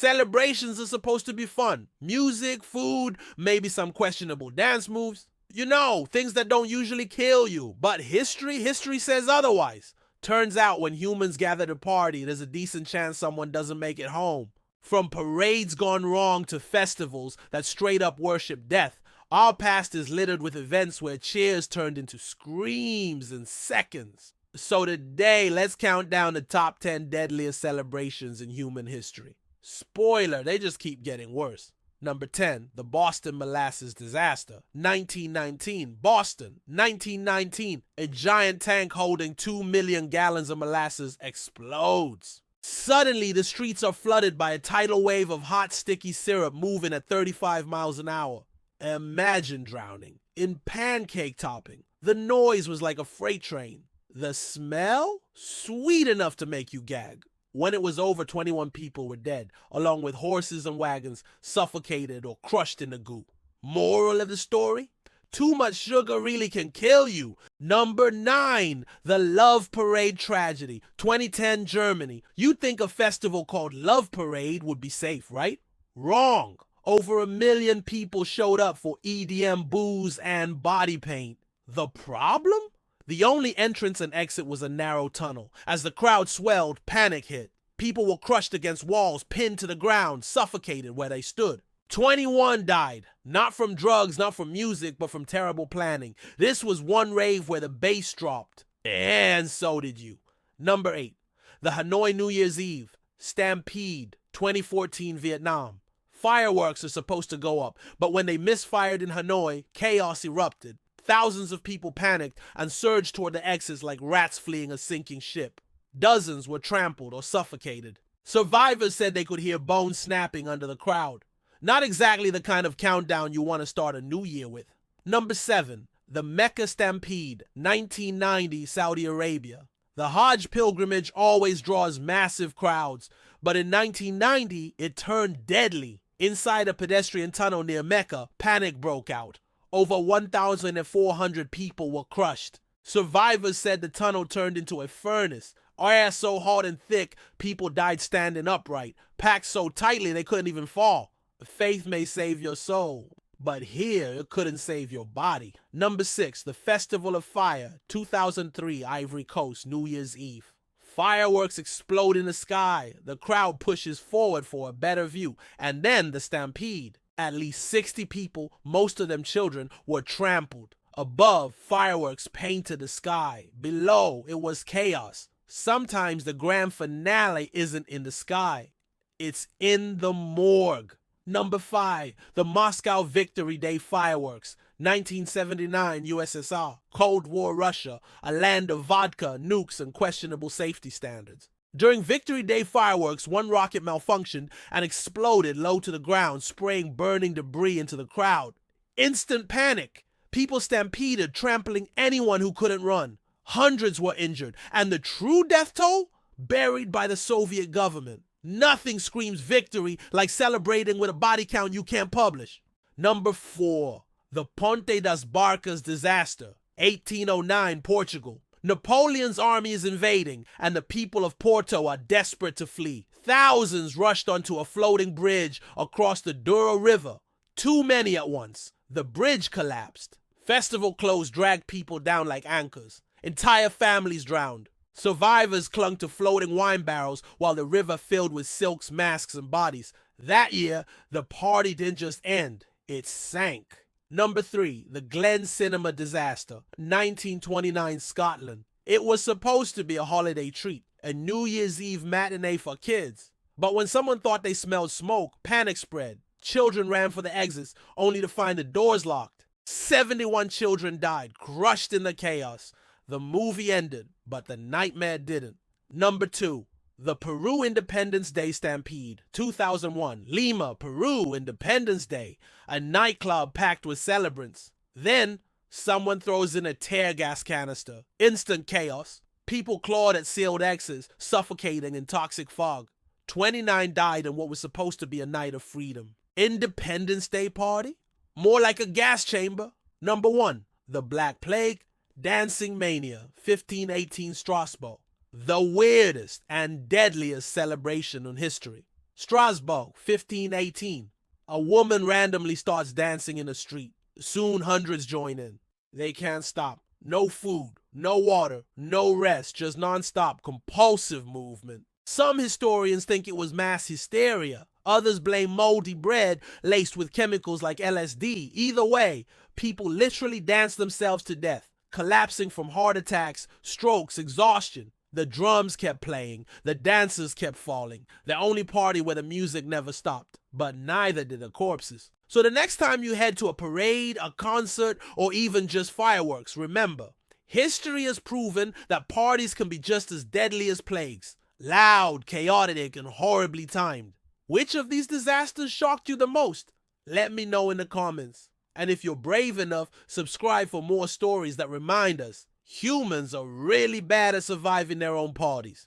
Celebrations are supposed to be fun. Music, food, maybe some questionable dance moves. You know, things that don't usually kill you. But history says otherwise. Turns out when humans gather to party, there's a decent chance someone doesn't make it home. From parades gone wrong to festivals that straight up worship death, our past is littered with events where cheers turned into screams in seconds. So today, let's count down the top 10 deadliest celebrations in human history. Spoiler, they just keep getting worse. Number 10, the Boston Molasses Disaster. 1919, Boston. 1919, a giant tank holding 2 million gallons of molasses explodes. Suddenly, the streets are flooded by a tidal wave of hot, sticky syrup moving at 35 miles an hour. Imagine drowning in pancake topping. The noise was like a freight train. The smell? Sweet enough to make you gag. When it was over, 21 people were dead, along with horses and wagons suffocated or crushed in the goop. Moral of the story? Too much sugar really can kill you. Number 9, the Love Parade tragedy. 2010 Germany. You'd think a festival called Love Parade would be safe, right? Wrong. Over 1 million people showed up for EDM booze and body paint. The problem? The only entrance and exit was a narrow tunnel. As the crowd swelled, panic hit. People were crushed against walls, pinned to the ground, suffocated where they stood. 21 died. Not from drugs, not from music, but from terrible planning. This was one rave where the bass dropped. And so did you. Number 8. The Hanoi New Year's Eve. Stampede. 2014 Vietnam. Fireworks are supposed to go up, but when they misfired in Hanoi, chaos erupted. Thousands of people panicked and surged toward the exits like rats fleeing a sinking ship. Dozens were trampled or suffocated. Survivors said they could hear bones snapping under the crowd. Not exactly the kind of countdown you want to start a new year with. Number 7. The Mecca Stampede, 1990 Saudi Arabia. The Hajj pilgrimage always draws massive crowds, but in 1990 it turned deadly. Inside a pedestrian tunnel near Mecca, panic broke out. Over 1,400 people were crushed. Survivors said the tunnel turned into a furnace. Air so hot and thick, people died standing upright, packed so tightly they couldn't even fall. Faith may save your soul, but here it couldn't save your body. Number 6, the Festival of Fire, 2003, Ivory Coast, New Year's Eve. Fireworks explode in the sky. The crowd pushes forward for a better view, and then the stampede. At least 60 people, most of them children, were trampled. Above, fireworks painted the sky. Below, it was chaos. Sometimes the grand finale isn't in the sky. It's in the morgue. Number 5, the Moscow Victory Day fireworks. 1979 USSR. Cold War Russia, a land of vodka, nukes, and questionable safety standards. During Victory Day fireworks, one rocket malfunctioned and exploded low to the ground, spraying burning debris into the crowd. Instant panic. People stampeded, trampling anyone who couldn't run. Hundreds were injured, and the true death toll? Buried by the Soviet government. Nothing screams victory like celebrating with a body count you can't publish. Number 4, the Ponte das Barcas disaster, 1809 Portugal. Napoleon's army is invading, and the people of Porto are desperate to flee. Thousands rushed onto a floating bridge across the Douro River. Too many at once. The bridge collapsed. Festival clothes dragged people down like anchors. Entire families drowned. Survivors clung to floating wine barrels while the river filled with silks, masks, and bodies. That year, the party didn't just end, it sank. Number 3, the Glen Cinema disaster, 1929 Scotland. It was supposed to be a holiday treat, a New Year's Eve matinee for kids. But when someone thought they smelled smoke, panic spread. Children ran for the exits, only to find the doors locked. 71 children died, crushed in the chaos. The movie ended, but the nightmare didn't. Number 2, the Peru Independence Day Stampede, 2001, Lima, Peru, Independence Day, a nightclub packed with celebrants. Then, someone throws in a tear gas canister. Instant chaos. People clawed at sealed exits, suffocating in toxic fog. 29 died in what was supposed to be a night of freedom. Independence Day party? More like a gas chamber. Number 1, the Black Plague, Dancing Mania, 1518 Strasbourg. The weirdest and deadliest celebration in history. Strasbourg, 1518. A woman randomly starts dancing in the street. Soon hundreds join in. They can't stop. No food, no water, no rest, just non-stop compulsive movement. Some historians think it was mass hysteria. Others blame moldy bread laced with chemicals like LSD. Either way, people literally danced themselves to death, collapsing from heart attacks, strokes, exhaustion. The drums kept playing, the dancers kept falling. The only party where the music never stopped. But neither did the corpses. So the next time you head to a parade, a concert, or even just fireworks, remember, history has proven that parties can be just as deadly as plagues. Loud, chaotic, and horribly timed. Which of these disasters shocked you the most? Let me know in the comments. And if you're brave enough, subscribe for more stories that remind us humans are really bad at surviving their own parties.